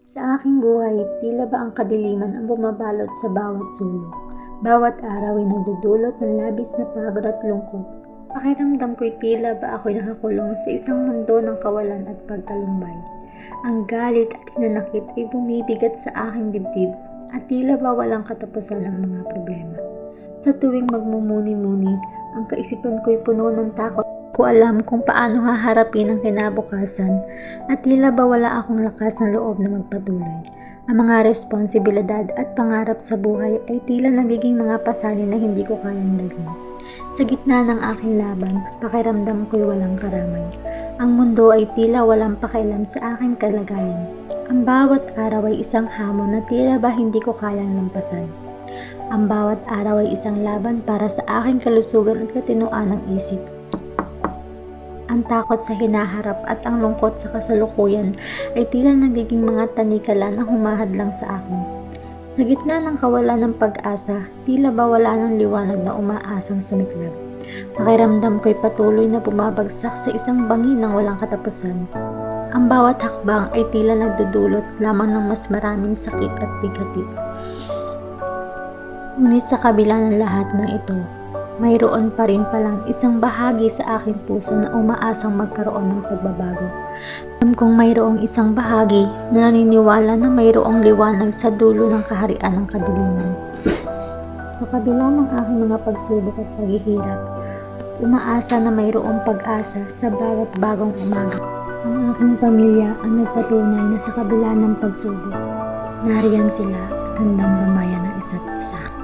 Sa aking buhay, tila ba ang kadiliman ang bumabalot sa bawat sulok. Bawat araw ay nagdudulot ng labis na pagod at lungkot. Pakiramdam ko'y tila ba ako'y nakakulong sa isang mundo ng kawalan at pagtalumbay. Ang galit at hinanakit ay bumibigat sa aking dibdib at tila ba walang katapusan ang mga problema. Sa tuwing magmumuni-muni, ang kaisipan ko'y puno ng takot. Ko alam kung paano haharapin ang kinabukasan at tila ba wala akong lakas ng loob na magpatuloy. Ang mga responsibilidad at pangarap sa buhay ay tila nagiging mga pasanin na hindi ko kayang dalhin. Sa gitna ng aking laban, pakiramdam ko'y walang karamay. Ang mundo ay tila walang pakialam sa aking kalagayan. Ang bawat araw ay isang hamon na tila ba hindi ko kayang lampasan. Ang bawat araw ay isang laban para sa aking kalusugan at katinoan ng isip. Ang takot sa hinaharap at ang lungkot sa kasalukuyan ay tila nagiging mga tanikala na humahadlang sa akin. Sa gitna ng kawalan ng pag-asa, tila ba wala ng liwanag na umaasang sumiklab. Pakiramdam ko'y patuloy na bumabagsak sa isang bangin ng walang katapusan. Ang bawat hakbang ay tila nagdudulot lamang ng mas maraming sakit at bigati. Ngunit sa kabila ng lahat ng ito, mayroon pa rin palang isang bahagi sa aking puso na umaasang magkaroon ng pagbabago. Alam kong mayroong isang bahagi na naniniwala na mayroong liwanag sa dulo ng kaharian ng kadiliman. Sa kabila ng aking mga pagsubok at paghihirap, umaasa na mayroong pag-asa sa bawat bagong umaga. Ang aking pamilya ang nagpatunay na sa kabila ng pagsubok, nariyan sila at handang lumayan ng isa't isa.